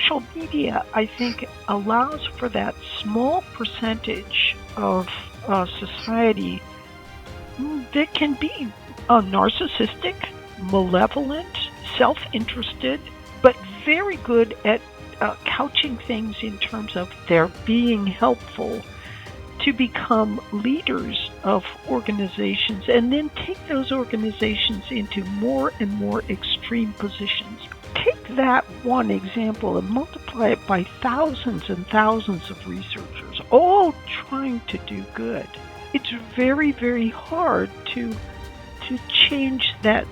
social media, I think, allows for that small percentage of society that can be narcissistic, malevolent, self-interested, but very good at couching things in terms of their being helpful to become leaders of organizations and then take those organizations into more and more extreme positions. Take that one example and multiply it by thousands and thousands of researchers, all trying to do good. It's very, very hard to change that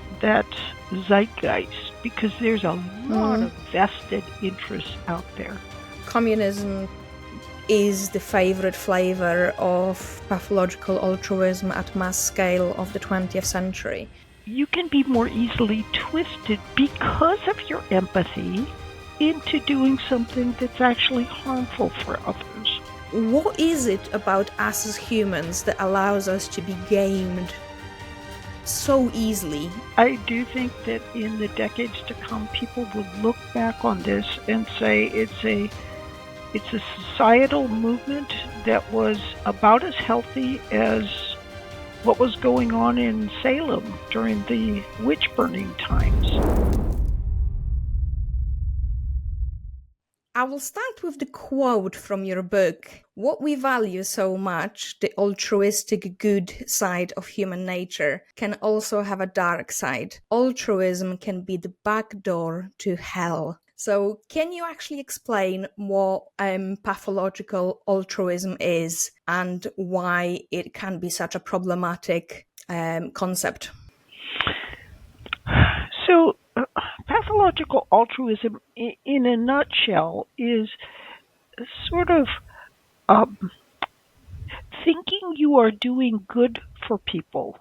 zeitgeist because there's a lot of vested interests out there. Communism is the favorite flavor of pathological altruism at mass scale of the 20th century. You can be more easily twisted because of your empathy into doing something that's actually harmful for others. What is it about us as humans that allows us to be gamed so easily? I do think that in the decades to come, people will look back on this and say it's a societal movement that was about as healthy as what was going on in Salem during the witch burning times. I will start with the quote from your book. What we value so much, the altruistic good side of human nature, can also have a dark side. Altruism can be the back door to hell. So can you actually explain what pathological altruism is and why it can be such a problematic concept? So, pathological altruism, in a nutshell, is sort of thinking you are doing good for people,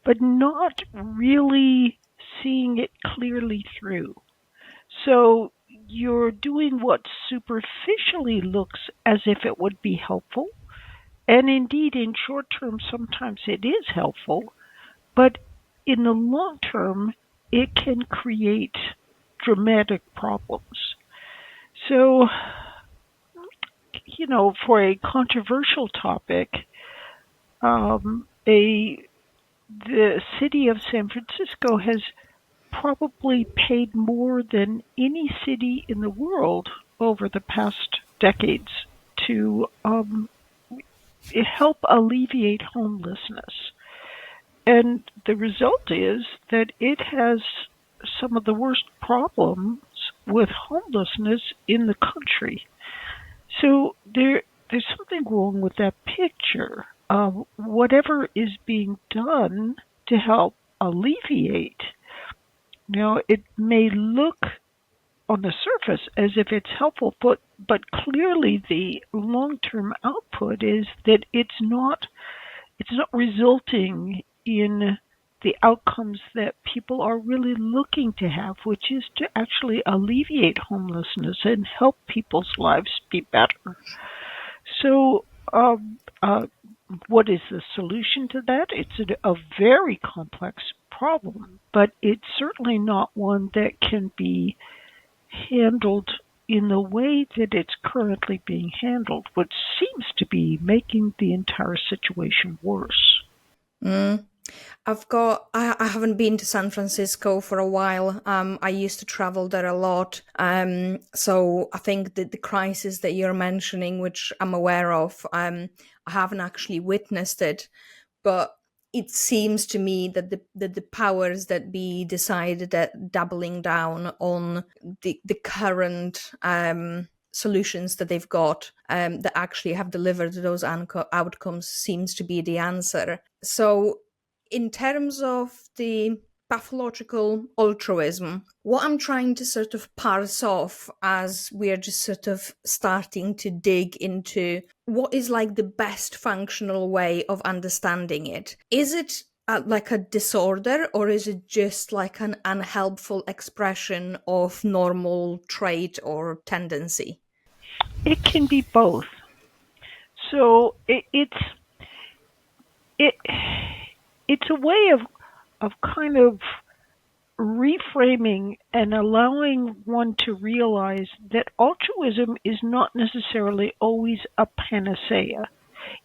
but not really seeing it clearly through. So you're doing what superficially looks as if it would be helpful, and indeed in short term sometimes it is helpful, but in the long term it can create dramatic problems. So, for a controversial topic, the city of San Francisco has probably paid more than any city in the world over the past decades to help alleviate homelessness. And the result is that it has some of the worst problems with homelessness in the country. So there's something wrong with that picture. Whatever is being done to help alleviate, it may look on the surface as if it's helpful, but clearly the long-term output is that it's not resulting in the outcomes that people are really looking to have, which is to actually alleviate homelessness and help people's lives be better. So, what is the solution to that? It's a very complex problem, but it's certainly not one that can be handled in the way that it's currently being handled, which seems to be making the entire situation worse. I haven't been to San Francisco for a while. I used to travel there a lot. So I think that the crisis that you're mentioning, which I'm aware of, I haven't actually witnessed it, but it seems to me that the powers that be decided that doubling down on the current solutions that they've got that actually have delivered those outcomes seems to be the answer. So in terms of the pathological altruism, what I'm trying to sort of parse off as we're just sort of starting to dig into what is like the best functional way of understanding it. Is it like a disorder, or is it just like an unhelpful expression of normal trait or tendency? It can be both. So it's a way of kind of reframing and allowing one to realize that altruism is not necessarily always a panacea.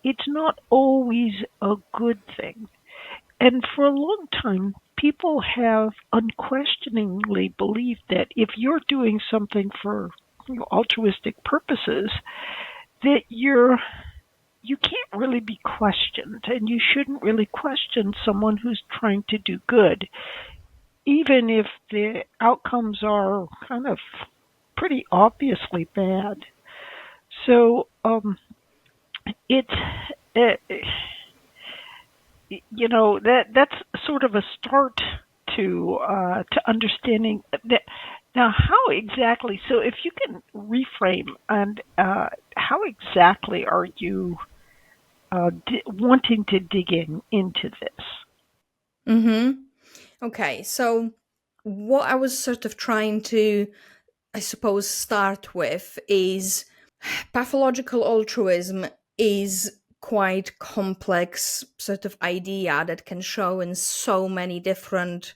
It's not always a good thing. And for a long time, people have unquestioningly believed that if you're doing something for altruistic purposes, that you can't really be questioned, and you shouldn't really question someone who's trying to do good, even if the outcomes are kind of pretty obviously bad. So it's uh, that's sort of a start to understanding that. Now, how exactly? So, if you can reframe, and how exactly are you wanting to dig into this? Mm-hmm. Okay, so what I was sort of trying to, I suppose, start with is pathological altruism is quite complex sort of idea that can show in so many different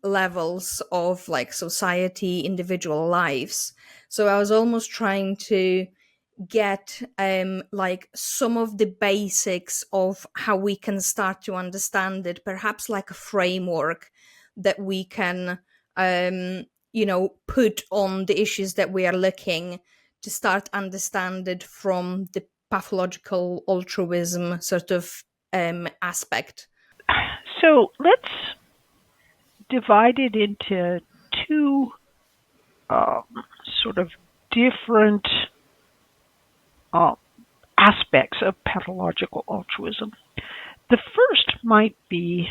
levels of like society, individual lives. So I was almost trying to get like some of the basics of how we can start to understand it, perhaps like a framework that we can put on the issues that we are looking to start understand it from the pathological altruism sort of aspect. So, let's divide it into two um, sort of different uh, aspects of pathological altruism. The first might be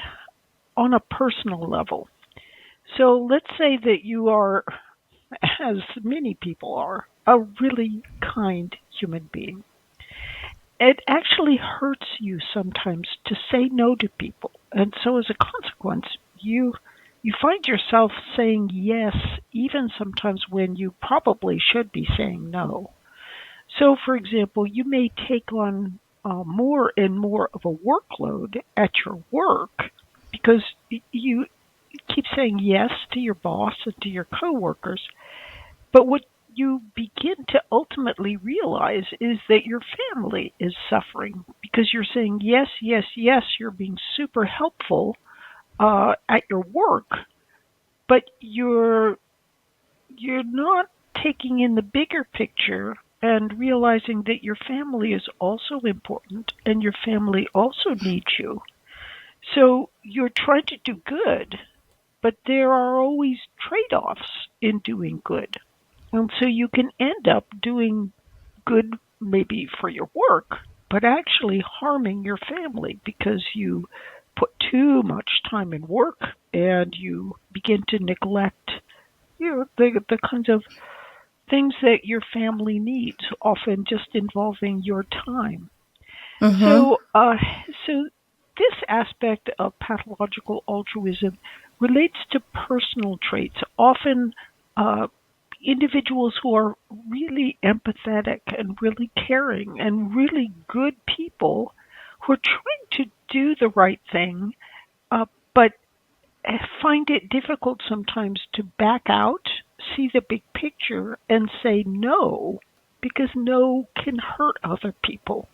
on a personal level. So let's say that you are, as many people are, a really kind human being. It actually hurts you sometimes to say no to people. And so as a consequence, you find yourself saying yes even sometimes when you probably should be saying no. So, for example, you may take on more and more of a workload at your work because you keep saying yes to your boss and to your coworkers. But what you begin to ultimately realize is that your family is suffering because you're saying yes, yes, yes. You're being super helpful at your work, but you're not taking in the bigger picture and realizing that your family is also important and your family also needs you. So you're trying to do good, but there are always trade offs in doing good. And so you can end up doing good maybe for your work, but actually harming your family because you put too much time in work and you begin to neglect the kinds of things that your family needs, often just involving your time. Mm-hmm. So this aspect of pathological altruism relates to personal traits, often uh, individuals who are really empathetic and really caring and really good people who are trying to do the right thing, but find it difficult sometimes to back out, see the big picture, and say no, because no can hurt other people.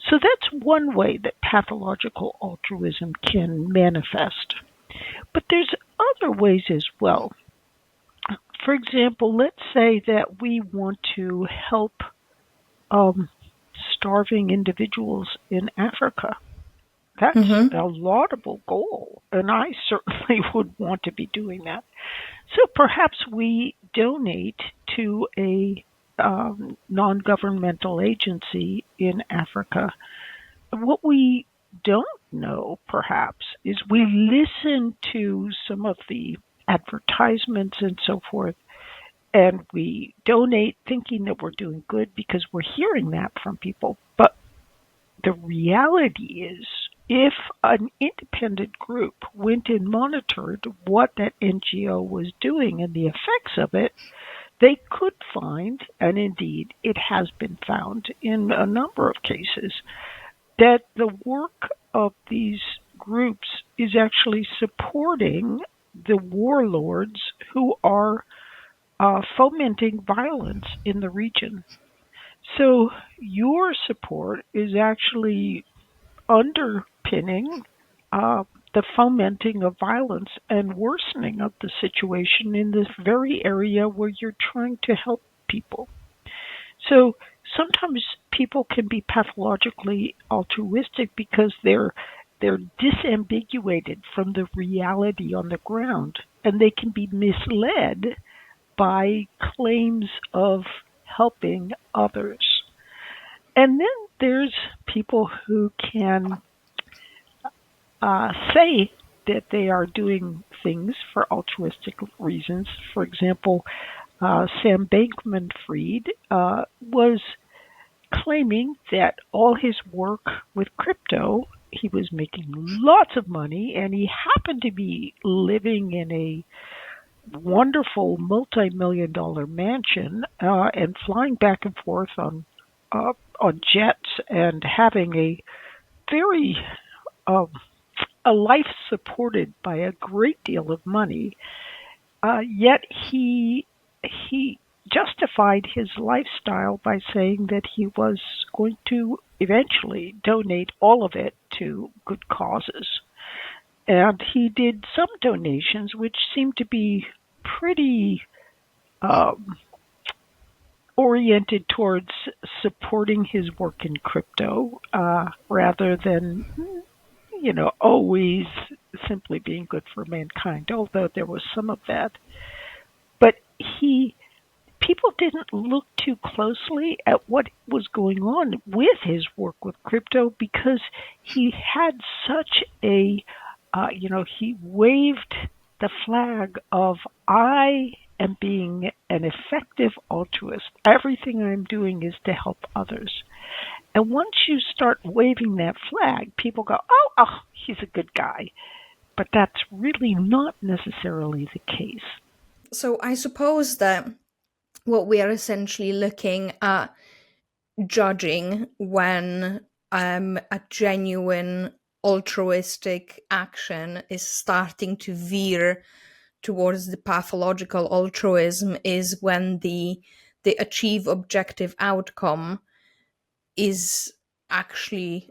So that's one way that pathological altruism can manifest. But there's other ways as well. For example, let's say that we want to help um, starving individuals in Africa. That's Mm-hmm. a laudable goal, and I certainly would want to be doing that. So perhaps we donate to a non governmental agency in Africa. What we don't know, perhaps, is we listen to some of the advertisements and so forth, and we donate thinking that we're doing good because we're hearing that from people. But the reality is, if an independent group went and monitored what that NGO was doing and the effects of it, they could find, and indeed it has been found in a number of cases, that the work of these groups is actually supporting the warlords who are fomenting violence in the region. So your support is actually underpinning the fomenting of violence and worsening of the situation in this very area where you're trying to help people. So sometimes people can be pathologically altruistic because they're disambiguated from the reality on the ground, and they can be misled by claims of helping others. And then there's people who can say that they are doing things for altruistic reasons. For example, Sam Bankman-Fried was claiming that all his work with crypto, he was making lots of money, and he happened to be living in a wonderful multi-million-dollar mansion and flying back and forth on jets and having very um, a life supported by a great deal of money. Yet he justified his lifestyle by saying that he was going to eventually donate all of it to good causes. And he did some donations which seemed to be pretty um, oriented towards supporting his work in crypto rather than, always simply being good for mankind, although there was some of that. But people didn't look too closely at what was going on with his work with crypto because he had such he waved the flag of, I am being an effective altruist. Everything I'm doing is to help others. And once you start waving that flag, people go, oh, he's a good guy. But that's really not necessarily the case. So I suppose that what we are essentially looking at judging when a genuine altruistic action is starting to veer towards the pathological altruism is when the achieve objective outcome is actually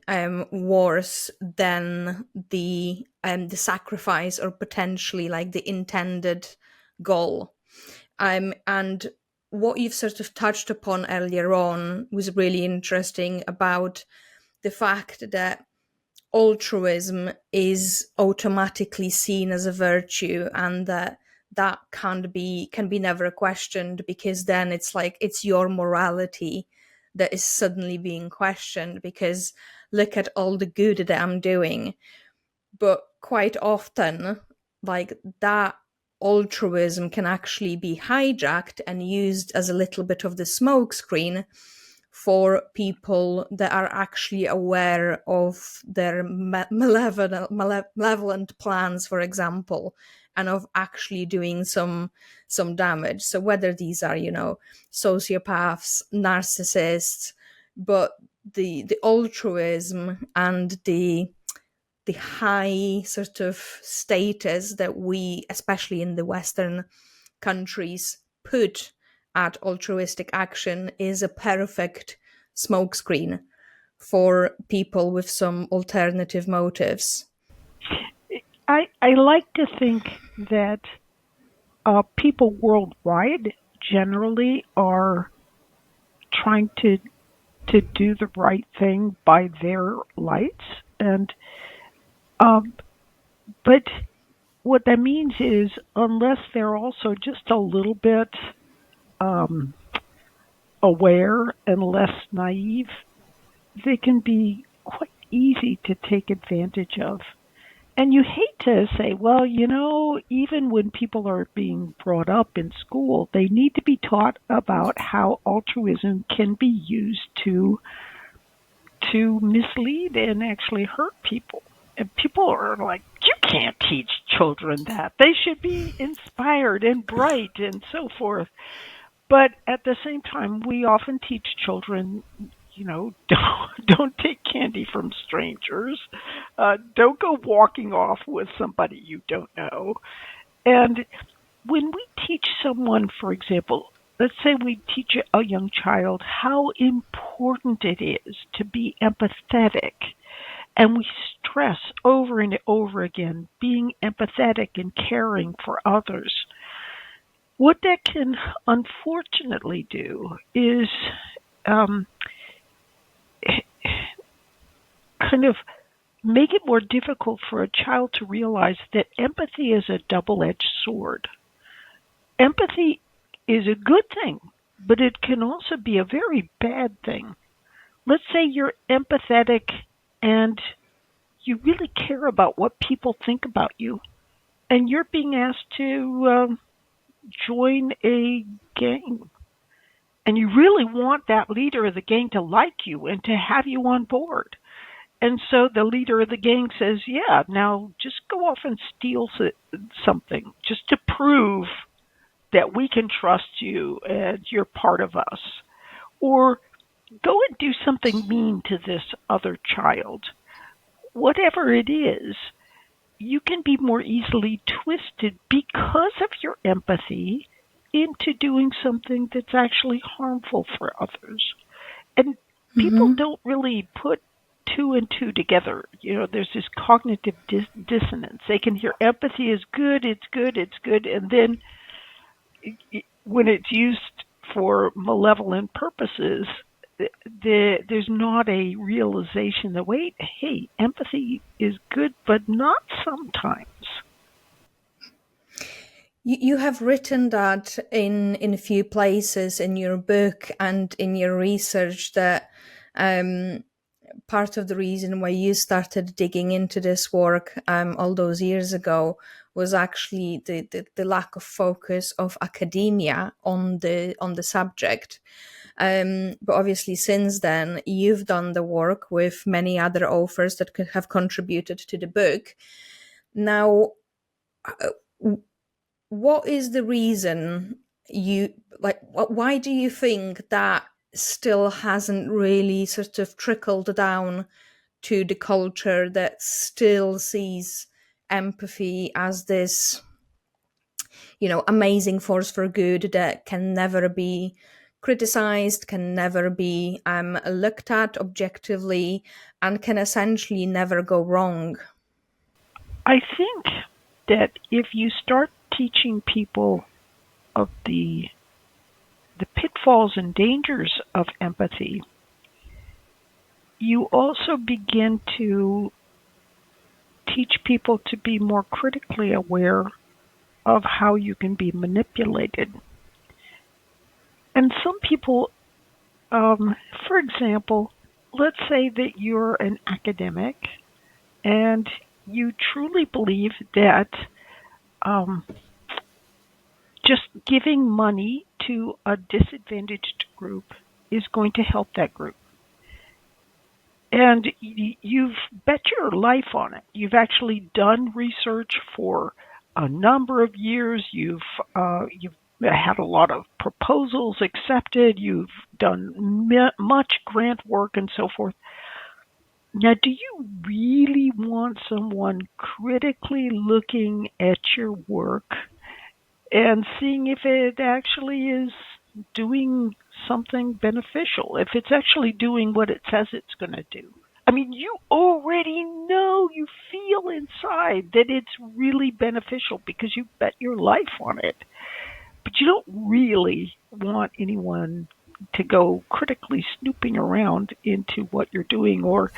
worse than the sacrifice or potentially like the intended goal. And what you've sort of touched upon earlier on was really interesting about the fact that altruism is automatically seen as a virtue, and that can be never questioned, because then it's like it's your morality that is suddenly being questioned, because look at all the good that I'm doing. But quite often, like, that altruism can actually be hijacked and used as a little bit of the smokescreen for people that are actually aware of their malevolent plans, for example, and of actually doing some damage. So whether these are, sociopaths, narcissists, but the altruism and the high sort of status that we, especially in the Western countries, put at altruistic action is a perfect smokescreen for people with some alternative motives. I like to think that people worldwide generally are trying to do the right thing by their lights, and um, but what that means is unless they're also just a little bit um, aware and less naive, they can be quite easy to take advantage of. And you hate to say, well, even when people are being brought up in school, they need to be taught about how altruism can be used to mislead and actually hurt people. And people are like, you can't teach children that. They should be inspired and bright and so forth. But at the same time, we often teach children, don't take candy from strangers. Don't go walking off with somebody you don't know. And when we teach someone, for example, let's say we teach a young child how important it is to be empathetic, and we stress over and over again being empathetic and caring for others, what that can unfortunately do is um, kind of make it more difficult for a child to realize that empathy is a double-edged sword. Empathy is a good thing, but it can also be a very bad thing. Let's say you're empathetic and you really care about what people think about you, and you're being asked to join a gang, and you really want that leader of the gang to like you and to have you on board. And so the leader of the gang says, yeah, now just go off and steal something just to prove that we can trust you and you're part of us. Or go and do something mean to this other child. Whatever it is, you can be more easily twisted because of your empathy into doing something that's actually harmful for others. And people Mm-hmm. don't really put two and two together. You know, there's this cognitive dissonance. They can hear empathy is good, it's good, it's good, and then when it's used for malevolent purposes, there's not a realization that, wait, hey, empathy is good, but not sometimes. You have written that in a few places in your book and in your research that um, part of the reason why you started digging into this work all those years ago was actually the lack of focus of academia on the subject. But obviously, since then, you've done the work with many other authors that could have contributed to the book. Now, what is the reason you like? Why do you think that still hasn't really sort of trickled down to the culture that still sees empathy as this, amazing force for good that can never be criticized, can never be looked at objectively, and can essentially never go wrong? I think that if you start teaching people of the pitfalls and dangers of empathy, you also begin to teach people to be more critically aware of how you can be manipulated. And some people, for example, let's say that you're an academic and you truly believe that um, just giving money to a disadvantaged group is going to help that group. And you've bet your life on it. You've actually done research for a number of years. You've had a lot of proposals accepted. You've done much grant work and so forth. Now, do you really want someone critically looking at your work and seeing if it actually is doing something beneficial, if it's actually doing what it says it's going to do? I mean, you already know, you feel inside that it's really beneficial because you bet your life on it. But you don't really want anyone to go critically snooping around into what you're doing or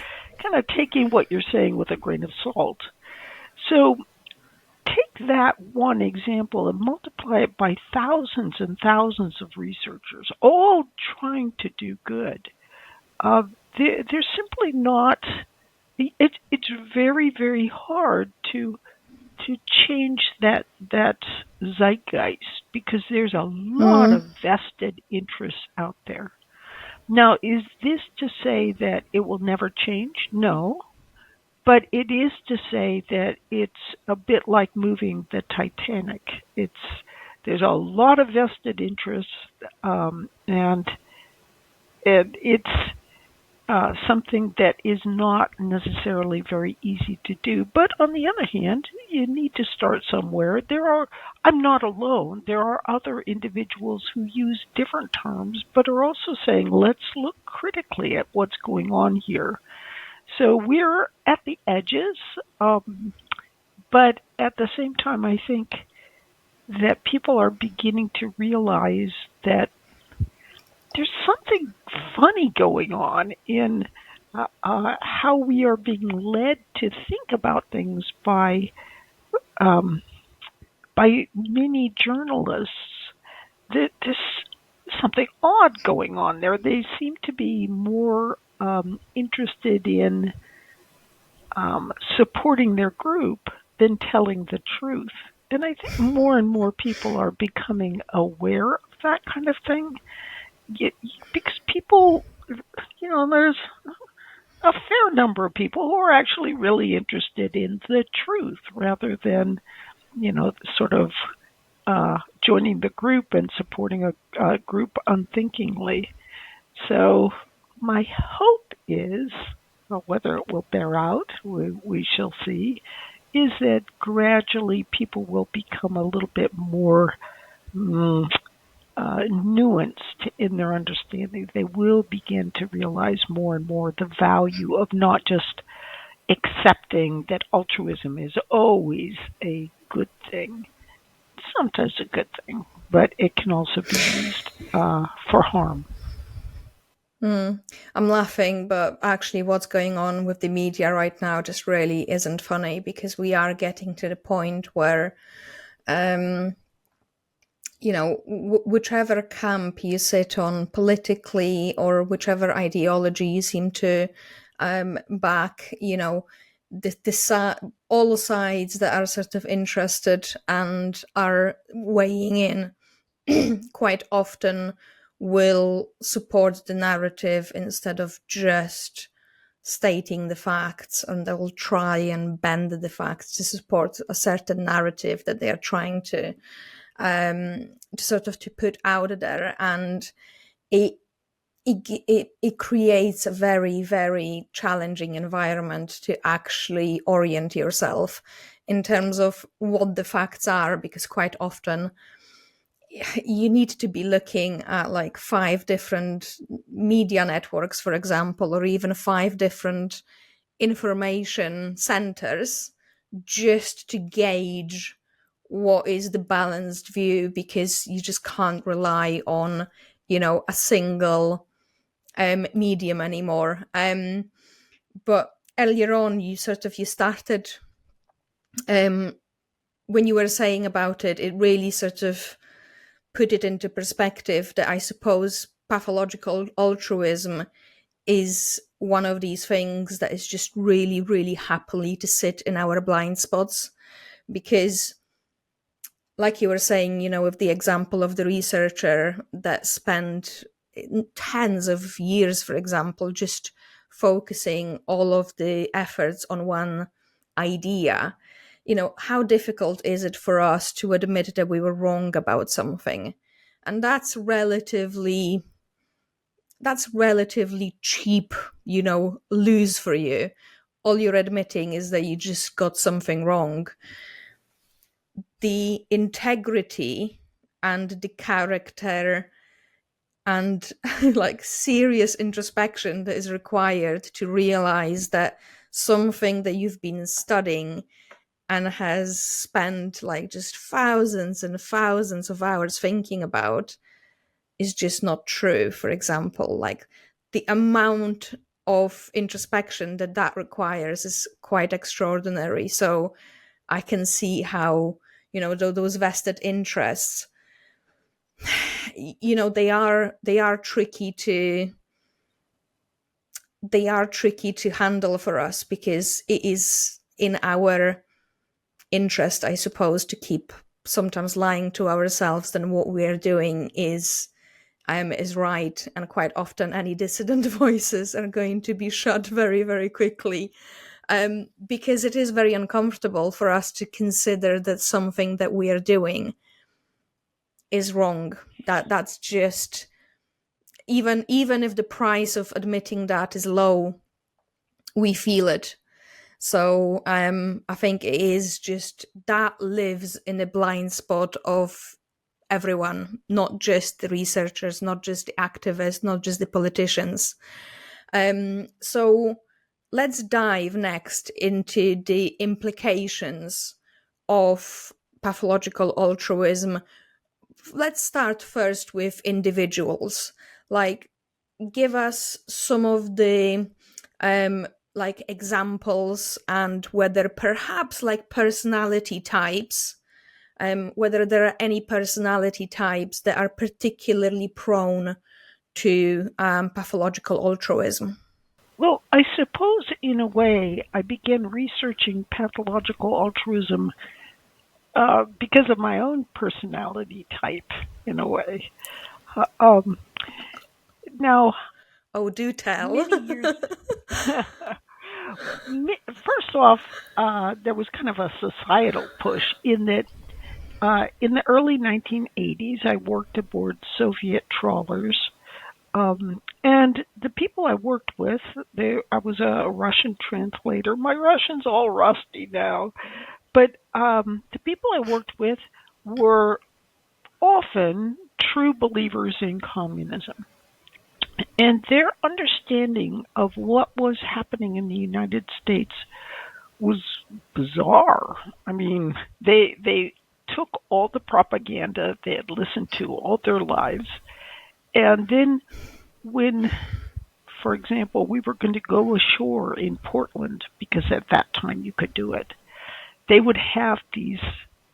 kind of taking what you're saying with a grain of salt. So take that one example and multiply it by thousands and thousands of researchers, all trying to do good. They're simply not. It's very, very hard to change that zeitgeist because there's a lot of Mm, vested interests out there. Now, is this to say that it will never change? No. But it is to say that it's a bit like moving the Titanic. There's a lot of vested interests, and it's something that is not necessarily very easy to do. But on the other hand, you need to start somewhere. I'm not alone. There are other individuals who use different terms, but are also saying, let's look critically at what's going on here. So we're at the edges, but at the same time, I think that people are beginning to realize that there's something funny going on in how we are being led to think about things um, by many journalists. There's something odd going on there. They seem to be more interested in supporting their group than telling the truth. And I think more and more people are becoming aware of that kind of thing. Because people, there's a fair number of people who are actually really interested in the truth rather than, sort of joining the group and supporting a group unthinkingly. So my hope is, whether it will bear out, we shall see, is that gradually people will become a little bit more nuanced in their understanding. They will begin to realize more and more the value of not just accepting that altruism is always a good thing. Sometimes a good thing, but it can also be used for harm. I'm laughing, but actually what's going on with the media right now just really isn't funny, because we are getting to the point where whichever camp you sit on politically, or whichever ideology you seem to back, all sides that are sort of interested and are weighing in quite often will support the narrative instead of just stating the facts, and they will try and bend the facts to support a certain narrative that they are trying to sort of to put out there. And it creates a very, very challenging environment to actually orient yourself in terms of what the facts are, because quite often you need to be looking at like 5 different media networks, for example, or even 5 different information centers just to gauge what is the balanced view, because you just can't rely on, a single medium anymore. But earlier on, you started, when you were saying about it, it really sort of put it into perspective that I suppose pathological altruism is one of these things that is just really, really happily to sit in our blind spots. Because, like you were saying, with the example of the researcher that spent tens of years, for example, just focusing all of the efforts on one idea, how difficult is it for us to admit that we were wrong about something? And that's relatively cheap, lose for you. All you're admitting is that you just got something wrong. The integrity and the character and like serious introspection that is required to realize that something that you've been studying and has spent like just thousands and thousands of hours thinking about is just not true. For example, like the amount of introspection that requires is quite extraordinary. So I can see how, those vested interests, they are tricky to handle for us, because it is in our interest, I suppose, to keep sometimes lying to ourselves than what we're doing is right. And quite often any dissident voices are going to be shut very, very quickly, because it is very uncomfortable for us to consider that something that we are doing is wrong. That's just, even if the price of admitting that is low, we feel it. So I think it is just that lives in the blind spot of everyone, not just the researchers, not just the activists, not just the politicians. So let's dive next into the implications of pathological altruism. Let's start first with individuals. Like, give us some of the like examples, and whether perhaps like personality types, whether there are any personality types that are particularly prone to pathological altruism. Well, I suppose in a way I began researching pathological altruism because of my own personality type, in a way. Uh, um, now, Oh, do tell. many years. First off, there was kind of a societal push in that in the early 1980s, I worked aboard Soviet trawlers. And the people I worked with, I was a Russian translator. My Russian's all rusty now. But the people I worked with were often true believers in communism. And their understanding of what was happening in the United States was bizarre. I mean, they took all the propaganda they had listened to all their lives, and then when, for example, we were going to go ashore in Portland, because at that time you could do it, they would have these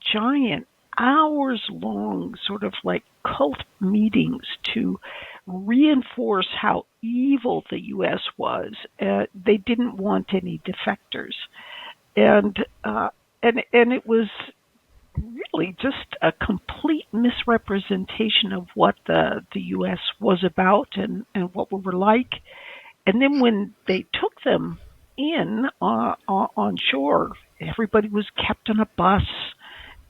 giant hours long sort of like cult meetings to reinforce how evil the U.S. was. They didn't want any defectors. And it was really just a complete misrepresentation of what the U.S. was about and what we were like. And then when they took them in on shore, everybody was kept on a bus.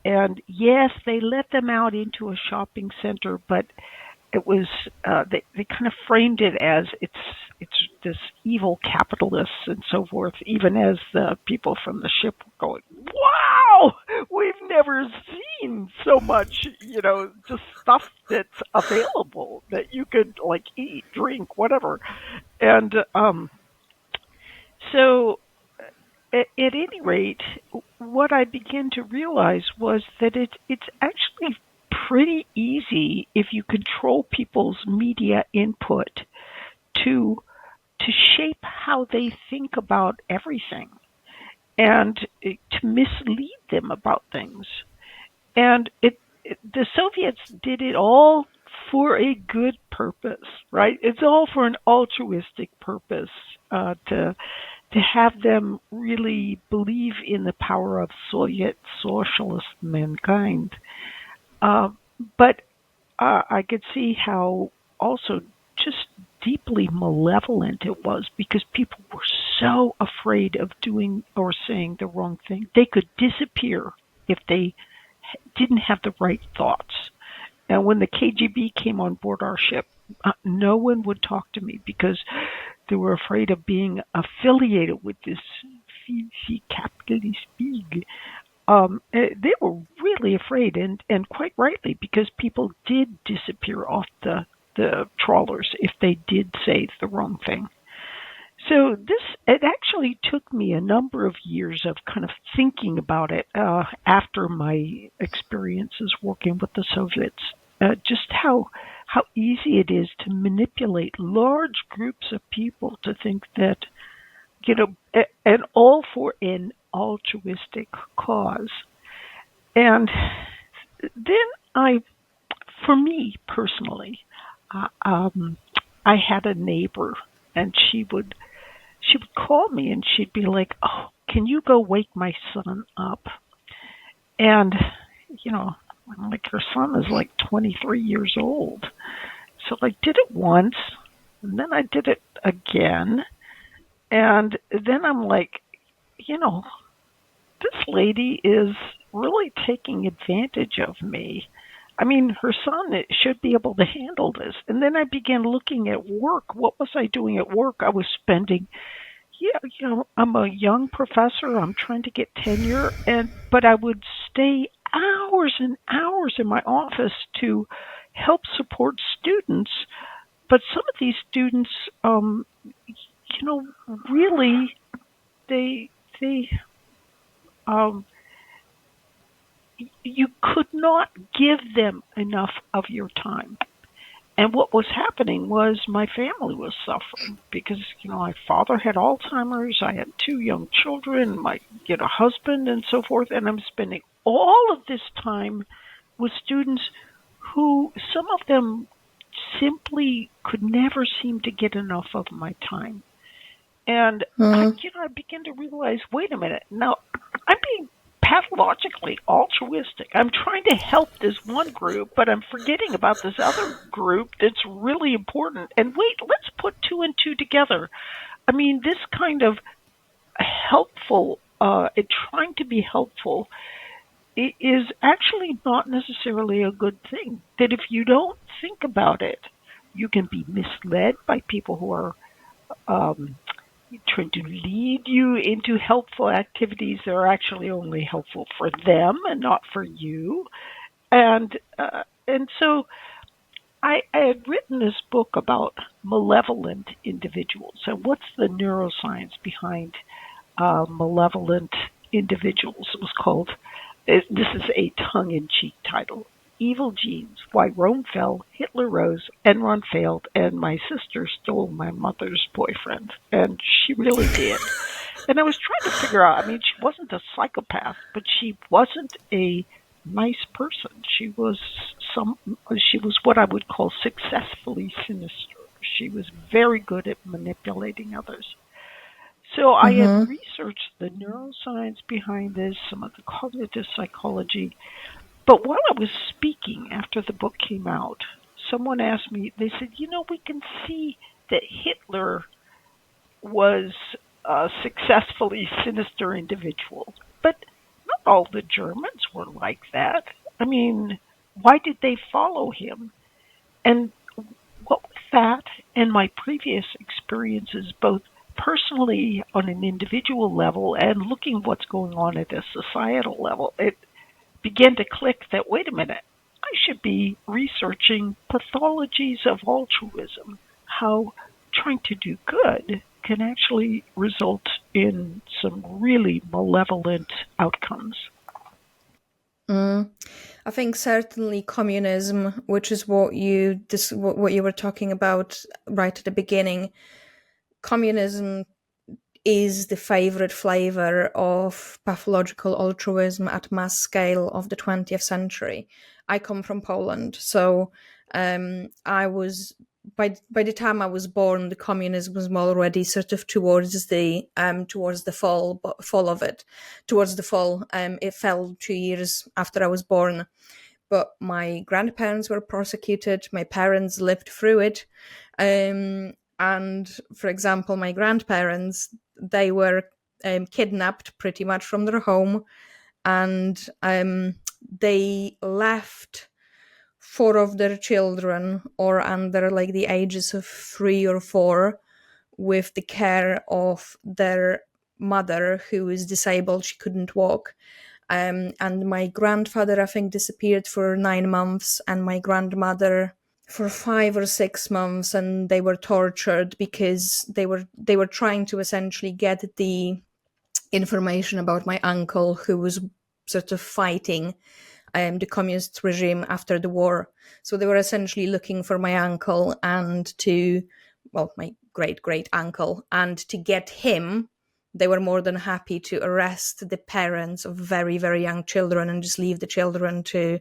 And yes, they let them out into a shopping center, but it was they kind of framed it as it's this evil capitalists and so forth, even as the people from the ship were going, wow, we've never seen so much, just stuff that's available that you could like eat, drink, whatever. And so at any rate, what I began to realize was that it's actually pretty easy, if you control people's media input, to shape how they think about everything and to mislead them about things. And the Soviets did it all for a good purpose, right? It's all for an altruistic purpose, to have them really believe in the power of Soviet socialist mankind. But I could see how also just deeply malevolent it was, because people were so afraid of doing or saying the wrong thing. They could disappear if they didn't have the right thoughts. And when the KGB came on board our ship, no one would talk to me because they were afraid of being affiliated with this fishy capitalist big. They were really afraid, and quite rightly, because people did disappear off the trawlers if they did say the wrong thing. So it actually took me a number of years of kind of thinking about it after my experiences working with the Soviets, just how easy it is to manipulate large groups of people to think that, and all for an altruistic cause. And then for me personally, I had a neighbor, and she would call me and she'd be like, "Oh, can you go wake my son up?" And, I'm like, her son is like 23 years old. So I did it once, and then I did it again. And then I'm like, this lady is really taking advantage of me. I mean, her son should be able to handle this. And then I began looking at work. What was I doing at work? I was spending, yeah, I'm a young professor. I'm trying to get tenure, but I would stay hours and hours in my office to help support students. But some of these students, really, they they um, you could not give them enough of your time. And what was happening was my family was suffering because, my father had Alzheimer's. I had two young children, my, husband and so forth. And I'm spending all of this time with students who, some of them simply could never seem to get enough of my time. And I began to realize, wait a minute, now I'm being pathologically altruistic. I'm trying to help this one group, but I'm forgetting about this other group that's really important. And wait, let's put two and two together. I mean, this kind of helpful, trying to be helpful, is actually not necessarily a good thing. That if you don't think about it, you can be misled by people who are trying to lead you into helpful activities that are actually only helpful for them and not for you. And so I had written this book about malevolent individuals and what's the neuroscience behind malevolent individuals. It was called, this is a tongue-in-cheek title, Evil Genes, Why Rome Fell, Hitler Rose, Enron Failed, and My Sister Stole My Mother's Boyfriend. And she really did. And I was trying to figure out, she wasn't a psychopath, but she wasn't a nice person. She was what I would call successfully sinister. She was very good at manipulating others. So I had researched the neuroscience behind this, some of the cognitive psychology. But while I was speaking after the book came out, someone asked me, they said, we can see that Hitler was a successfully sinister individual, but not all the Germans were like that. Why did they follow him? And what was that and my previous experiences, both personally on an individual level and looking what's going on at a societal level, it began to click that, wait a minute, I should be researching pathologies of altruism, how trying to do good can actually result in some really malevolent outcomes. I think certainly communism, which is what you were talking about right at the beginning, communism is the favorite flavor of pathological altruism at mass scale of the 20th century. I come from Poland, so I was by the time I was born, the communism was already sort of towards the fall of it. Towards the fall, it fell 2 years after I was born. But my grandparents were prosecuted. My parents lived through it. And for example, my grandparents, they were kidnapped pretty much from their home, and they left 4 of their children, or under like the ages of 3 or 4, with the care of their mother, who is disabled. She couldn't walk. And my grandfather, I think, disappeared for 9 months, and my grandmother for 5 or 6 months, and they were tortured because they were trying to essentially get the information about my uncle, who was sort of fighting the communist regime after the war. So they were essentially looking for my uncle my great uncle, and to get him, they were more than happy to arrest the parents of very, very young children and just leave the children to,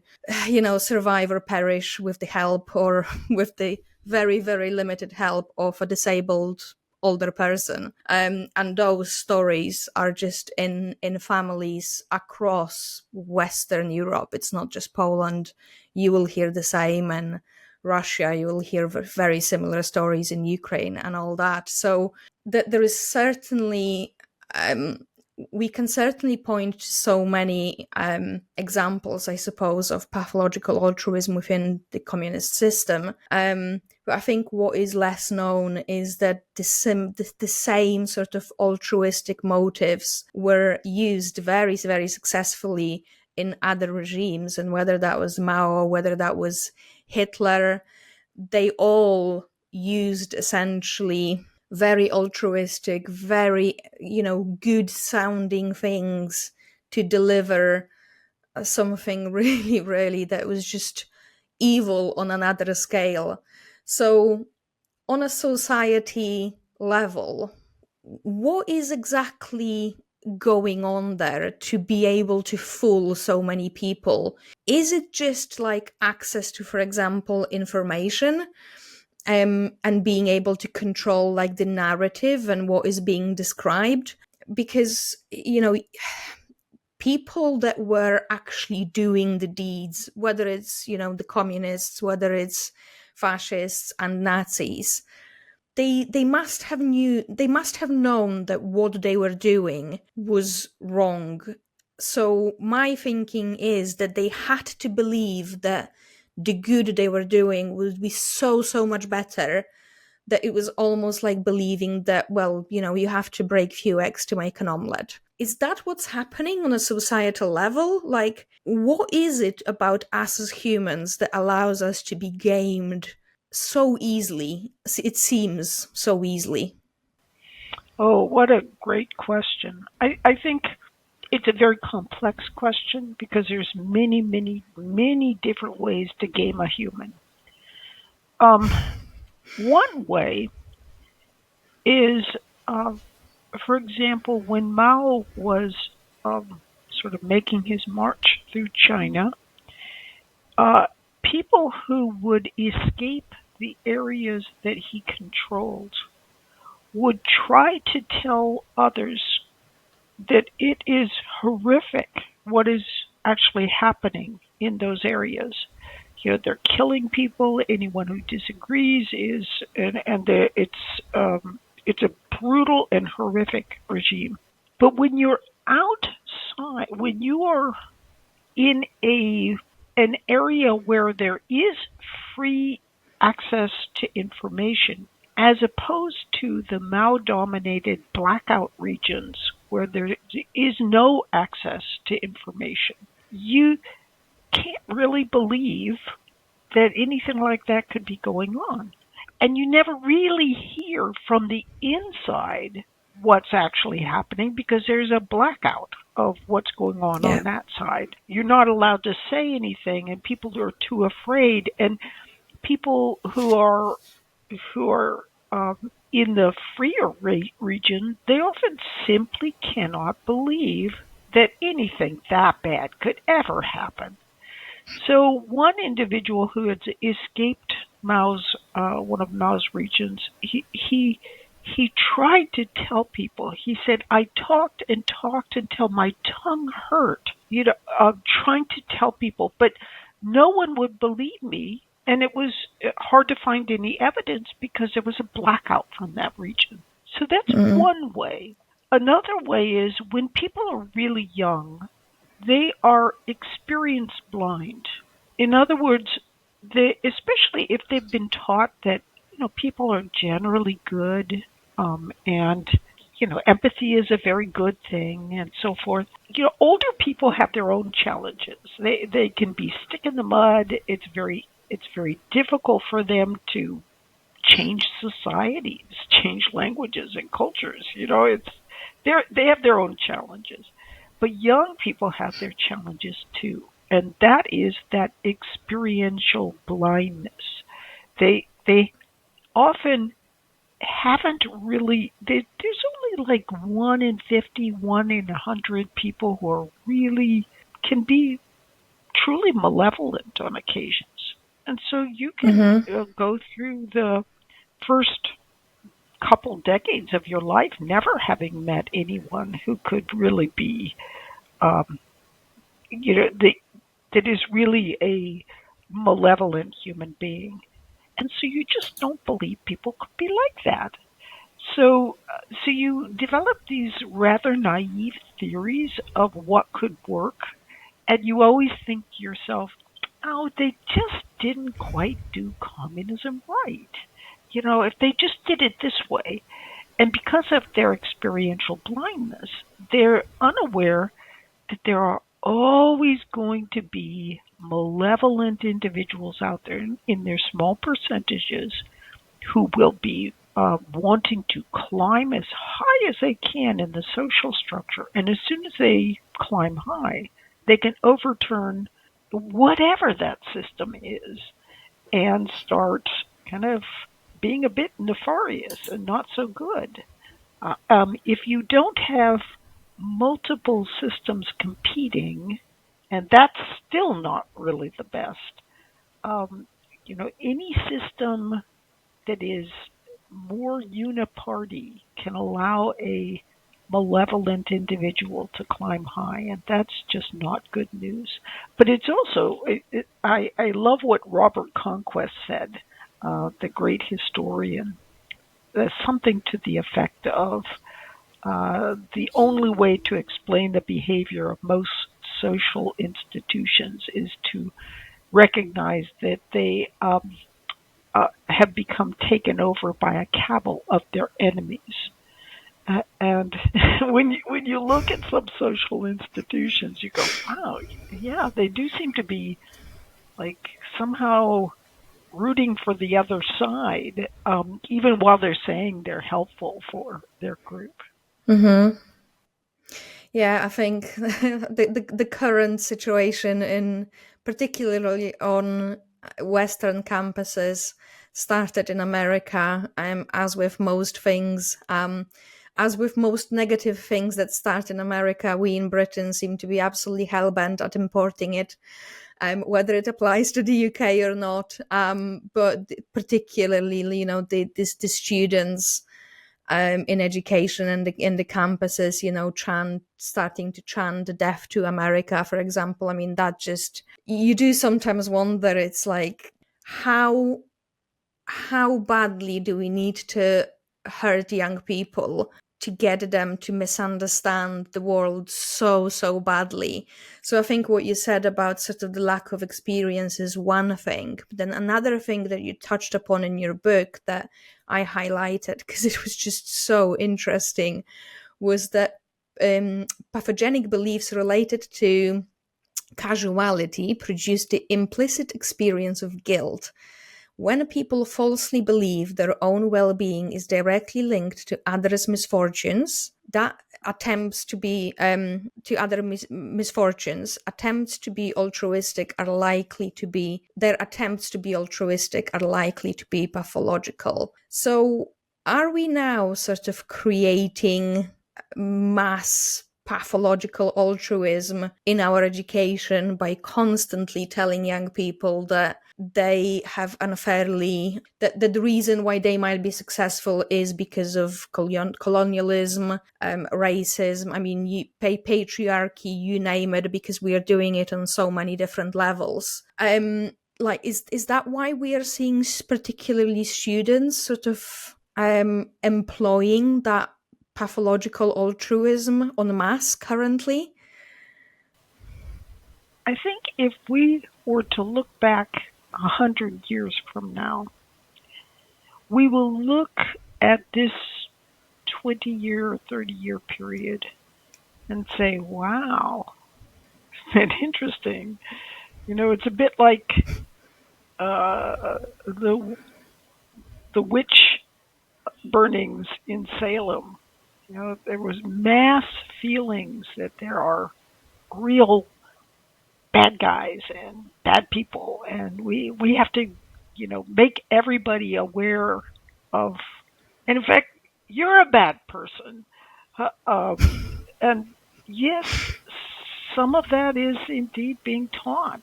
survive or perish with the help, or with the very, very limited help of a disabled older person. And those stories are just in families across Western Europe. It's not just Poland. You will hear the same in Russia. You will hear very similar stories in Ukraine and all that. So there is certainly, we can certainly point to so many examples, I suppose, of pathological altruism within the communist system. But But I think what is less known is that the same sort of altruistic motives were used very, very successfully in other regimes, and whether that was Mao, whether that was Hitler, they all used essentially very altruistic, very, good sounding things to deliver something really, really that was just evil on another scale. So, on a society level, what is exactly going on there to be able to fool so many people? Is it just like access to, for example, information? And being able to control like the narrative and what is being described, because people that were actually doing the deeds, whether it's the communists, whether it's fascists and Nazis, they must have known that what they were doing was wrong. So my thinking is that they had to believe that the good they were doing would be so much better, that it was almost like believing that, well, you have to break few eggs to make an omelette. Is that what's happening on a societal level? Like, what is it about us as humans that allows us to be gamed so easily? It seems so easily. Oh, what a great question. I think it's a very complex question because there's many, many, many different ways to game a human. One way is, for example, when Mao was sort of making his march through China, people who would escape the areas that he controlled would try to tell others that it is horrific what is actually happening in those areas. They're killing people. Anyone who disagrees is, it's a brutal and horrific regime. But when you're outside, when you are in an area where there is free access to information, as opposed to the Mao-dominated blackout regions where there is no access to information, you can't really believe that anything like that could be going on. And you never really hear from the inside what's actually happening because there's a blackout of what's going on that side. You're not allowed to say anything, and people are too afraid. And people who are in the freer region, they often simply cannot believe that anything that bad could ever happen. So one individual who had escaped Mao's one of Mao's regions, he tried to tell people. He said, "I talked and talked until my tongue hurt, trying to tell people, but no one would believe me." And it was hard to find any evidence because there was a blackout from that region. So that's one way. Another way is when people are really young, they are experience blind. In other words, especially if they've been taught that people are generally good, and empathy is a very good thing, and so forth. Older people have their own challenges. They can be stick in the mud. It's very difficult for them to change societies, change languages and cultures. They have their own challenges. But young people have their challenges too, and that is that experiential blindness. They often haven't really. There's only like 1 in 50, 1 in 100 people who are really can be truly malevolent on occasions, and so you can go through the first couple decades of your life never having met anyone who could really be that is really a malevolent human being. And so you just don't believe people could be like that. So you develop these rather naive theories of what could work, and you always think to yourself, Oh, they just didn't quite do communism right. If they just did it this way, and because of their experiential blindness, they're unaware that there are always going to be malevolent individuals out there in their small percentages who will be wanting to climb as high as they can in the social structure. And as soon as they climb high, they can overturn whatever that system is and start kind of being a bit nefarious and not so good. If you don't have multiple systems competing, and that's still not really the best, um, any system that is more uniparty can allow a malevolent individual to climb high, and that's just not good news. But it's also, I love what Robert Conquest said, the great historian. There's something to the effect of the only way to explain the behavior of most social institutions is to recognize that they have become taken over by a cabal of their enemies. And when you look at some social institutions, you go, wow, yeah, they do seem to be like somehow rooting for the other side, even while they're saying they're helpful for their group. Mm-hmm. Yeah, I think the current situation in particularly on Western campuses started in America, as with most things, as with most negative things that start in America, we in Britain seem to be absolutely hell-bent at importing it, whether it applies to the UK or not. But particularly, the students in education and in the campuses, starting to chant death to America, for example. I mean, that just, you do sometimes wonder, it's like, how badly do we need to hurt young people to get them to misunderstand the world so badly? So I think what you said about sort of the lack of experience is one thing. But then another thing that you touched upon in your book that I highlighted because it was just so interesting was that pathogenic beliefs related to casuality produce the implicit experience of guilt. When people falsely believe their own well-being is directly linked to others' misfortunes, that attempts to be to other misfortunes, attempts to be altruistic are likely to be their attempts to be altruistic are likely to be pathological. So, are we now sort of creating mass pathological altruism in our education by constantly telling young people that they have unfairly, that the reason why they might be successful is because of colonialism, racism, I mean, patriarchy, you name it, because we are doing it on so many different levels. Like, is that why we are seeing particularly students sort of employing that pathological altruism en masse currently? I think if we were to look back 100 years from now, we will look at this 20-year or 30-year period and say, wow, isn't that interesting? It's a bit like the witch burnings in Salem. There was mass feelings that there are real bad guys and bad people, and we have to, make everybody aware of. And in fact, you're a bad person, and yes, some of that is indeed being taught.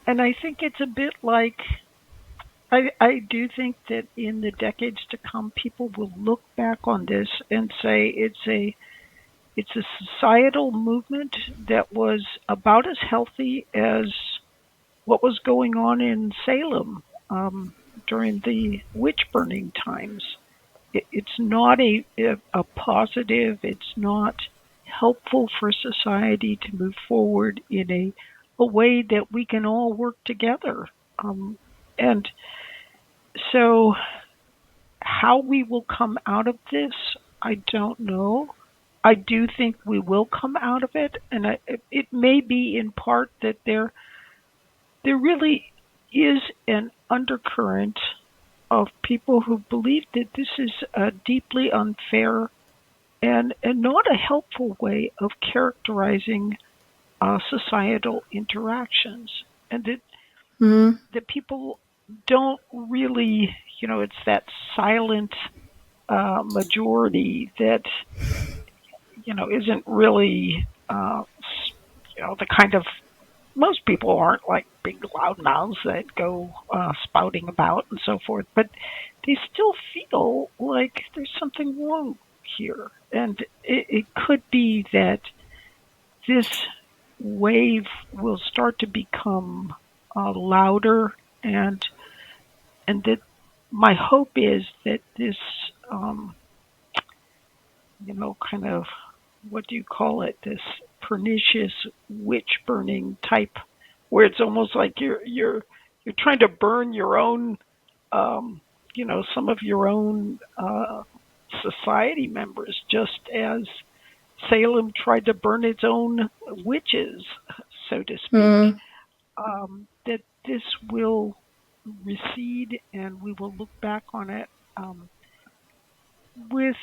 And I think it's a bit like I do think that in the decades to come, people will look back on this and say it's a societal movement that was about as healthy as what was going on in Salem during the witch burning times. It's not a positive. It's not helpful for society to move forward in a a way that we can all work together. And so, how we will come out of this, I don't know. I do think we will come out of it, and it may be in part that there really is an undercurrent of people who believe that this is a deeply unfair and not a helpful way of characterizing societal interactions, and Mm, that people don't really, it's that silent majority that isn't really the kind of, most people aren't like big loud mouths that go spouting about and so forth, but they still feel like there's something wrong here, and it could be that this wave will start to become louder, and that my hope is that this um, kind of, what do you call it? This pernicious witch burning type, where it's almost like you're trying to burn your own, some of your own society members, just as Salem tried to burn its own witches, so to speak. mm. That this will recede, and we will look back on it um, with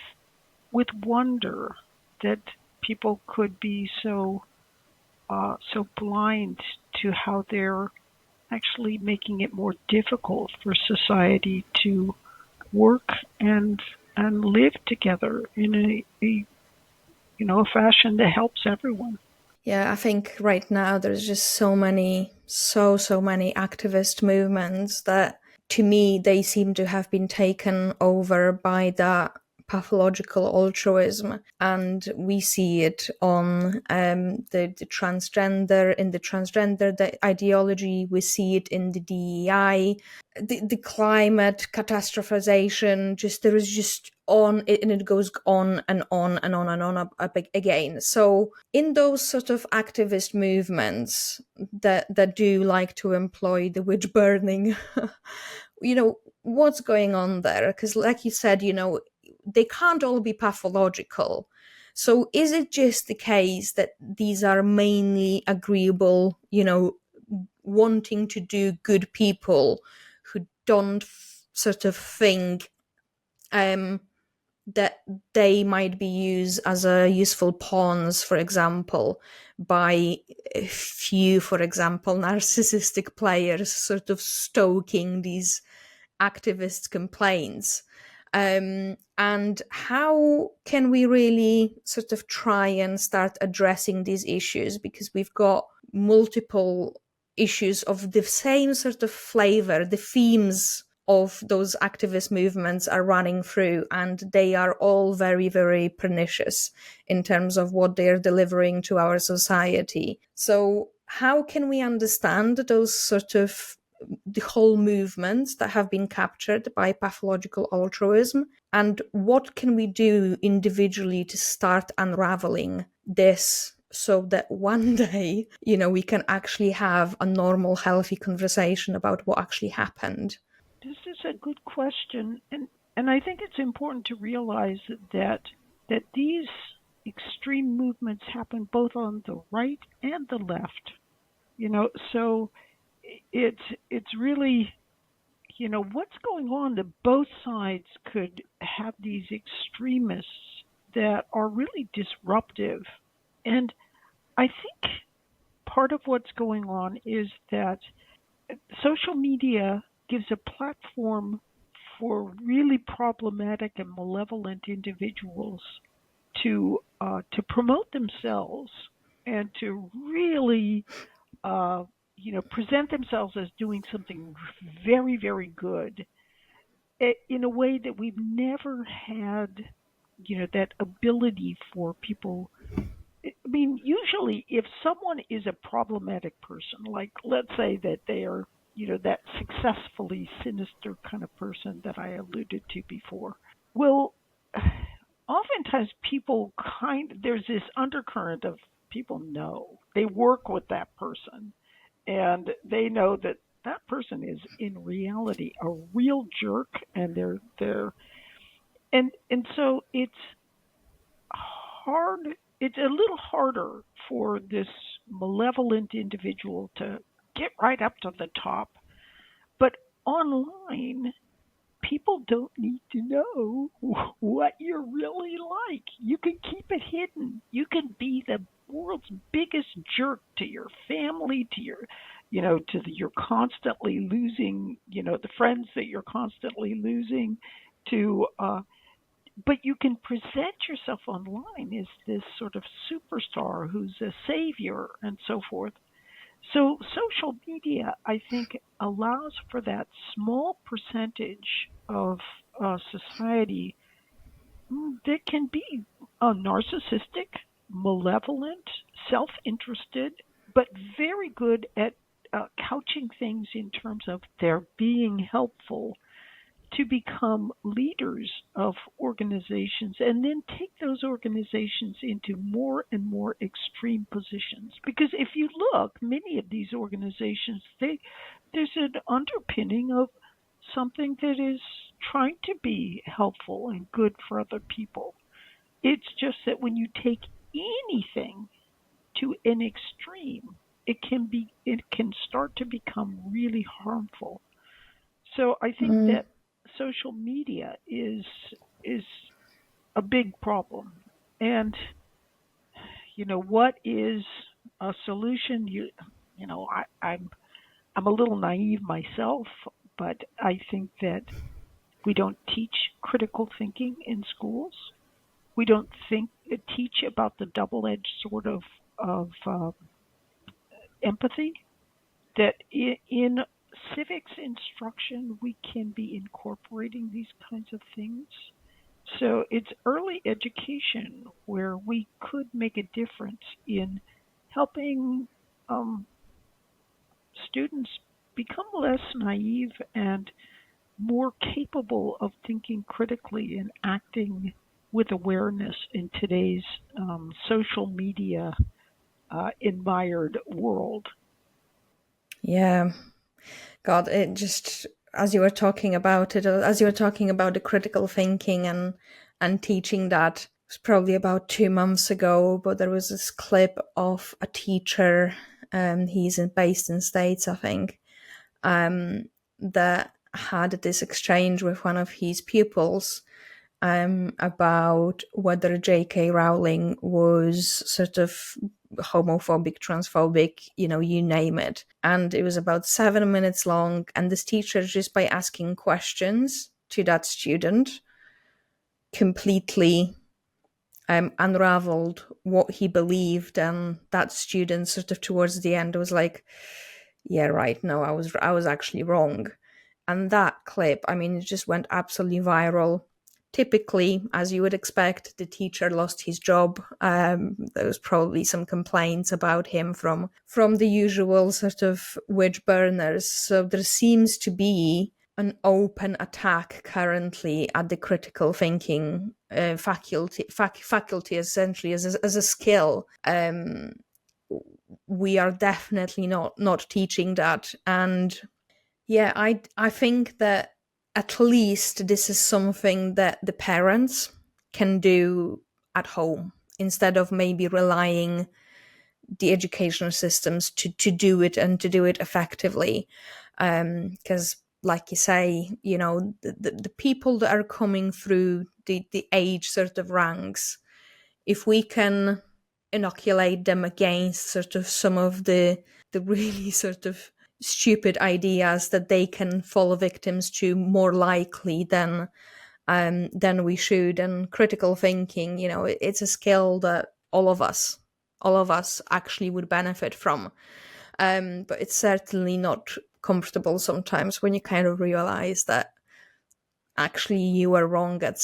wonder that people could be so blind to how they're actually making it more difficult for society to work and live together in a fashion that helps everyone. Yeah, I think right now there's just so many activist movements that to me they seem to have been taken over by the pathological altruism, and we see it on the transgender, in the transgender ideology, we see it in the DEI, the climate catastrophization, just there is just on it, and it goes on and on and on and on up again. So in those sort of activist movements that do like to employ the witch burning, what's going on there? Because like you said, they can't all be pathological. So is it just the case that these are mainly agreeable, wanting to do good people who don't sort of think um, that they might be used as a useful pawns, for example, by a few, for example, narcissistic players sort of stoking these activist complaints? And how can we really sort of try and start addressing these issues? Because we've got multiple issues of the same sort of flavor, the themes of those activist movements are running through, and they are all very, very pernicious in terms of what they're delivering to our society. So how can we understand those sort of the whole movements that have been captured by pathological altruism, and what can we do individually to start unraveling this so that one day, we can actually have a normal, healthy conversation about what actually happened? This is a good question, and I think it's important to realize that these extreme movements happen both on the right and the left. So it's really, what's going on, that both sides could have these extremists that are really disruptive. And I think part of what's going on is that social media gives a platform for really problematic and malevolent individuals to promote themselves and to really present themselves as doing something very, very good, in a way that we've never had, that ability for people. I mean, usually if someone is a problematic person, like let's say that they are, that successfully sinister kind of person that I alluded to before, well, oftentimes there's this undercurrent of people know they work with that person. and they know that that person is in reality a real jerk, and they're and so hard it's a little harder for this malevolent individual to get right up to the top. But online, people don't need to know what you're really like. You can keep it hidden. You can be the world's biggest jerk to your family, to your, you're constantly losing, the friends that you're constantly losing, to, but you can present yourself online as this sort of superstar who's a savior and so forth. So social media, I think, allows for that small percentage of society that can be narcissistic, malevolent, self-interested, but very good at couching things in terms of their being helpful to become leaders of organizations and then take those organizations into more and more extreme positions. Because if you look, many of these organizations, there's an underpinning of something that is trying to be helpful and good for other people. It's just that when you take anything to an extreme, it can start to become really harmful. So I think Mm. that social media is a big problem. And what is a solution? I'm a little naive myself, but I think that we don't teach critical thinking in schools. We don't teach about the double-edged sword of empathy. That in civics instruction we can be incorporating these kinds of things. So it's early education where we could make a difference in helping um, students become less naive and more capable of thinking critically and acting with awareness in today's social media admired world. Yeah. God, it just, as you were talking about it, as you were talking about the critical thinking and teaching that, it was probably about 2 months ago, but there was this clip of a teacher, he's based in States, I think, that had this exchange with one of his pupils about whether J.K. Rowling was sort of homophobic, transphobic, you name it. And it was about 7 minutes long. And this teacher, just by asking questions to that student, completely unraveled what he believed. And that student, sort of towards the end, was like, "Yeah, right. No, I was actually wrong." And that clip, I mean, it just went absolutely viral. Typically, as you would expect, the teacher lost his job. There was probably some complaints about him from the usual sort of witch burners. So there seems to be an open attack currently at the critical thinking faculty essentially as a skill. We are definitely not teaching that, and yeah, I think that at least this is something that the parents can do at home instead of maybe relying the educational systems to do it and to do it effectively. Because like you say, the people that are coming through the age sort of ranks, if we can inoculate them against sort of some of the really sort of stupid ideas that they can fall victims to more likely than we should. And critical thinking, it's a skill that all of us actually would benefit from. But it's certainly not comfortable sometimes when you kind of realize that actually you were wrong at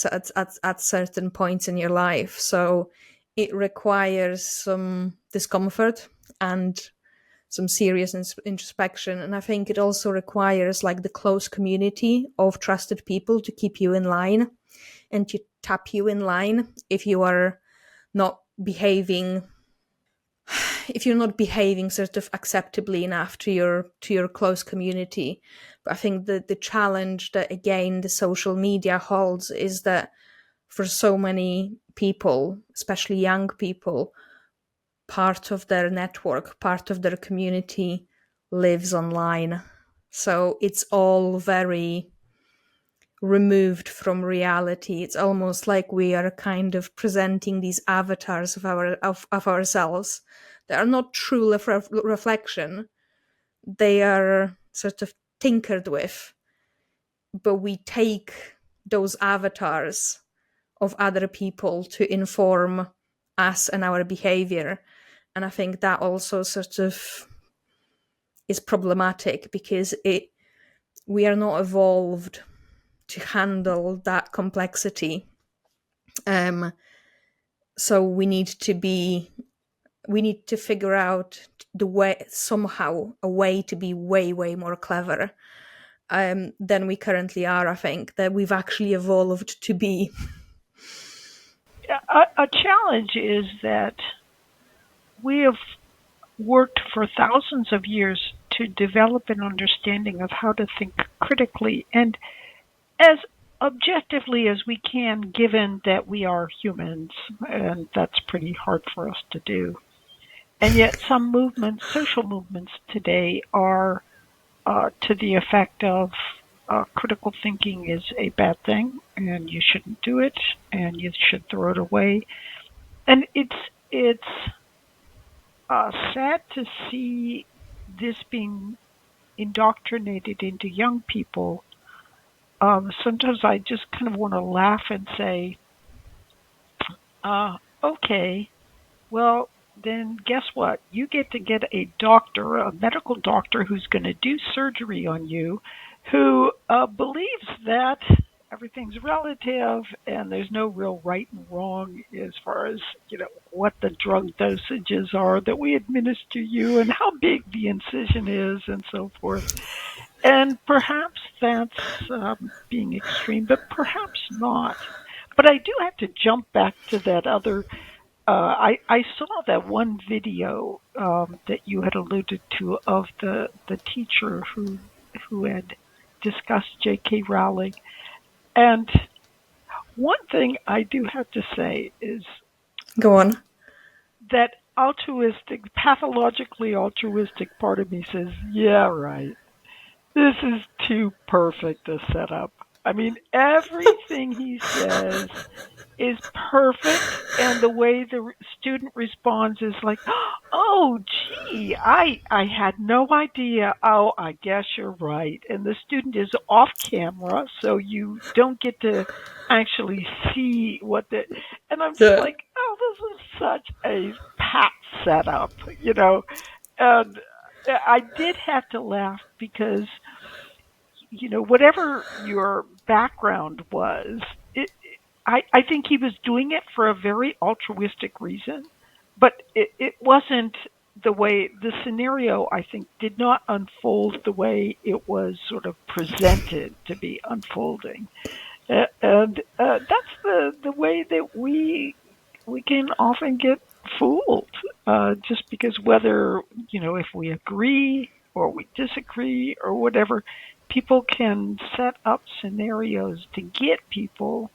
certain points in your life. So it requires some discomfort and some serious introspection. And I think it also requires like the close community of trusted people to keep you in line and to tap you in line if you are not behaving if you're not behaving sort of acceptably enough to your close community. But I think that the challenge that again the social media holds is that for so many people, especially young people, part of their network, part of their community lives online. So it's all very removed from reality. It's almost like we are kind of presenting these avatars of ourselves that are not true reflection. They are sort of tinkered with, but we take those avatars of other people to inform us and our behavior. And I think that also sort of is problematic because we are not evolved to handle that complexity. So we need to figure out the way, somehow a way to be way, way more clever than we currently are. I think that we've actually evolved to be. A challenge is that we have worked for thousands of years to develop an understanding of how to think critically and as objectively as we can, given that we are humans, and that's pretty hard for us to do. And yet some movements, social movements today, are to the effect of critical thinking is a bad thing, and you shouldn't do it, and you should throw it away. And it's sad to see this being indoctrinated into young people. Sometimes I just kind of want to laugh and say, okay, well, then guess what? You get a doctor, a medical doctor who's going to do surgery on you, who believes that everything's relative and there's no real right and wrong as far as, what the drug dosages are that we administer you and how big the incision is and so forth. And perhaps that's being extreme, but perhaps not. But I do have to jump back to that other. I saw that one video that you had alluded to of the teacher who had discussed J.K. Rowling. And one thing I do have to say is Go on. that pathologically altruistic part of me says, yeah, right. This is too perfect a setup. I mean, everything he says is perfect, and the way the student responds is like, oh, gee, I had no idea. Oh, I guess you're right. And the student is off camera, so you don't get to actually see and I'm just like, oh, this is such a pat setup, and I did have to laugh because, whatever your background was, I think he was doing it for a very altruistic reason, but it wasn't the scenario, I think, did not unfold the way it was sort of presented to be unfolding. And that's the way that we can often get fooled, just because whether, if we agree or we disagree or whatever, people can set up scenarios to get people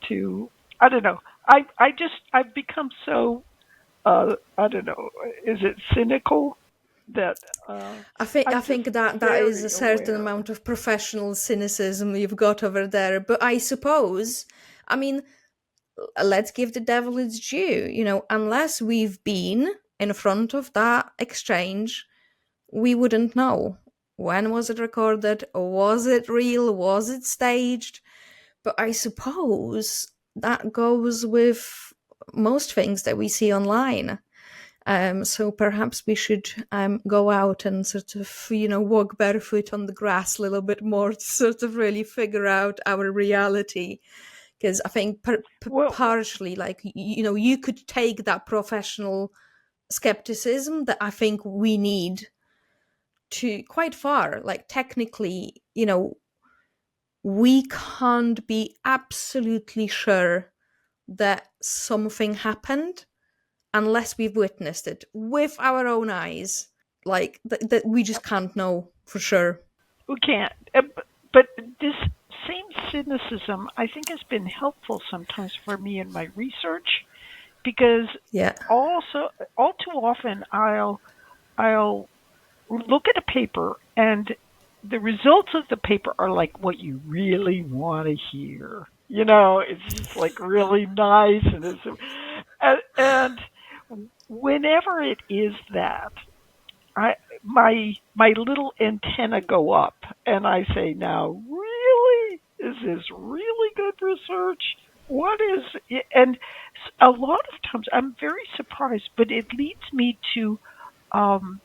to, I don't know. I've become so, I don't know, is it cynical that I I'm just think that is a very certain aware. amount of professional cynicism you've got over there. But I suppose, I mean, let's give the devil its due. Unless we've been in front of that exchange, we wouldn't know. When was it recorded? Was it real? Was it staged? But I suppose that goes with most things that we see online. So perhaps we should go out and sort of, walk barefoot on the grass a little bit more to sort of really figure out our reality. Because I think Well, partially, like, you could take that professional skepticism that I think we need to quite far. Like, technically, we can't be absolutely sure that something happened unless we've witnessed it with our own eyes. Like that, we just can't know for sure. We can't. But this same cynicism, I think, has been helpful sometimes for me in my research because Yeah. also all too often I'll look at a paper and the results of the paper are like what you really want to hear. It's just like really nice and whenever it is that, I my little antenna go up and I say, now really, is this really good research? What is it? And a lot of times I'm very surprised, but it leads me um,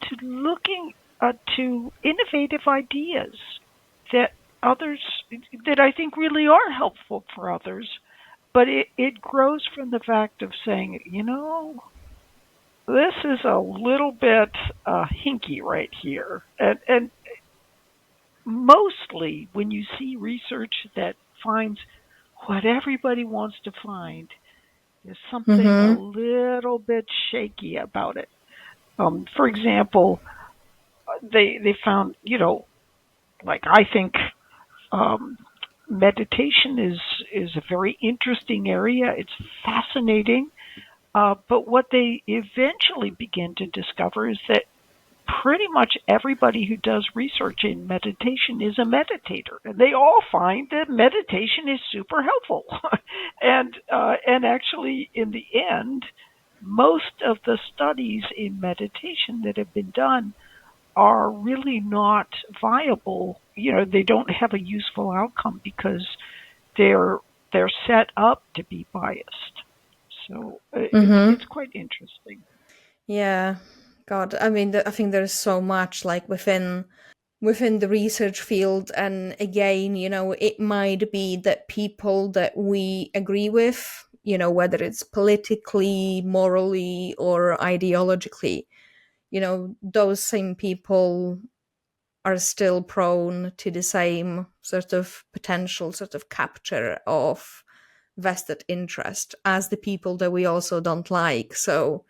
to looking to innovative ideas that others that I think really are helpful for others. But it grows from the fact of saying, this is a little bit hinky right here. And mostly when you see research that finds what everybody wants to find, there's something a Mm-hmm. little bit shaky about it. For example, they found, like I think um, meditation is a very interesting area. It's fascinating. But what they eventually begin to discover is that pretty much everybody who does research in meditation is a meditator, and they all find that meditation is super helpful. And actually, in the end, most of the studies in meditation that have been done are really not viable. They don't have a useful outcome because they're they're set up to be biased. So it's Mm-hmm. quite interesting. Yeah. God, I mean, I think there's so much like within the research field, and again, it might be that people that we agree with, whether it's politically, morally, or ideologically, those same people are still prone to the same sort of potential sort of capture of vested interest as the people that we also don't like. So,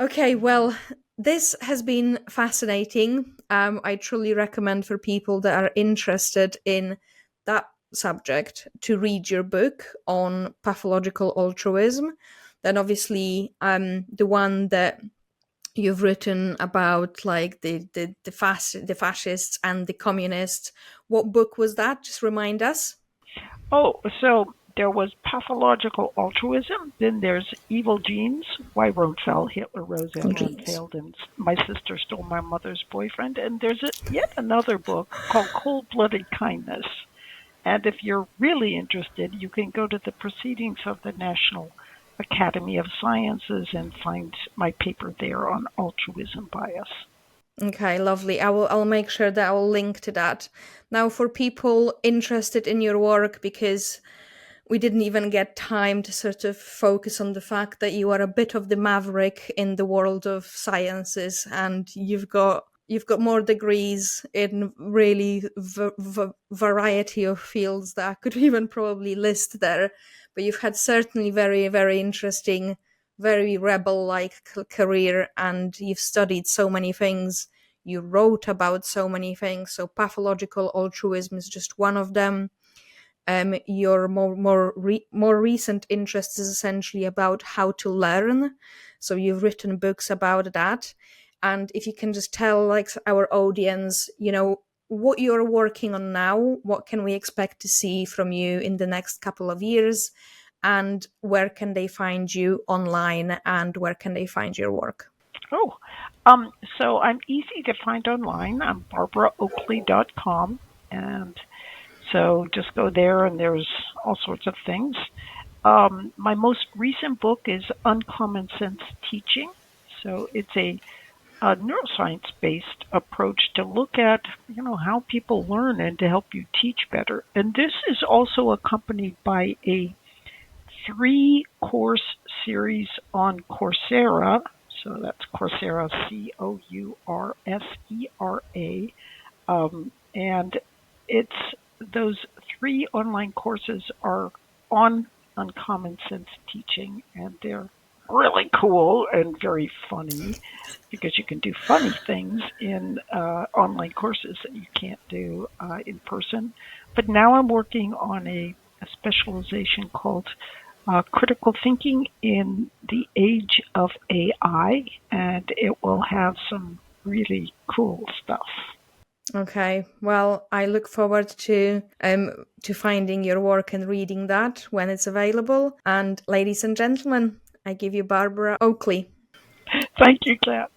okay, Mhm. well, this has been fascinating. I truly recommend for people that are interested in that subject to read your book on pathological altruism. Then, obviously, the one that you've written about, like the fascists and the communists. What book was that? Just remind us. Oh, so there was pathological altruism. Then there's evil genes. Why Rome fell, Hitler rose, Oh, Alan geez. failed, and my sister stole my mother's boyfriend. And there's yet another book called Cold-Blooded Kindness. And if you're really interested, you can go to the proceedings of the National Academy of Sciences and find my paper there on altruism bias. Okay, lovely. I'll make sure that I'll link to that. Now, for people interested in your work, because we didn't even get time to sort of focus on the fact that you are a bit of the maverick in the world of sciences, and you've got more degrees in really variety of fields that I could even probably list there. But you've had certainly very, very interesting, very rebel like career, and you've studied so many things. You wrote about so many things. So pathological altruism is just one of them. Your more recent interest is essentially about how to learn. So you've written books about that, and if you can just tell like our audience, what you're working on now, what can we expect to see from you in the next couple of years, and where can they find you online, and where can they find your work? Oh, so I'm easy to find online. I'm barbaraoakley.com. And so just go there and there's all sorts of things. My most recent book is Uncommon Sense Teaching. So it's a neuroscience based approach to look at, how people learn and to help you teach better. And this is also accompanied by a 3 course series on Coursera. So that's Coursera, Coursera. And it's those 3 online courses are on uncommon sense teaching, and they're really cool and very funny because you can do funny things in online courses that you can't do in person. But now I'm working on a specialization called critical thinking in the age of AI, and it will have some really cool stuff. Okay, well, I look forward to finding your work and reading that when it's available. And ladies and gentlemen, I give you Barbara Oakley. Thank you, Kat.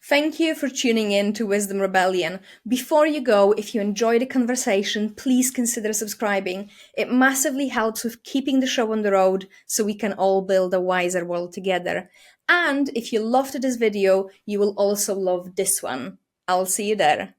Thank you for tuning in to Wisdom Rebellion. Before you go, if you enjoyed the conversation, please consider subscribing. It massively helps with keeping the show on the road so we can all build a wiser world together. And if you loved this video, you will also love this one. I'll see you there.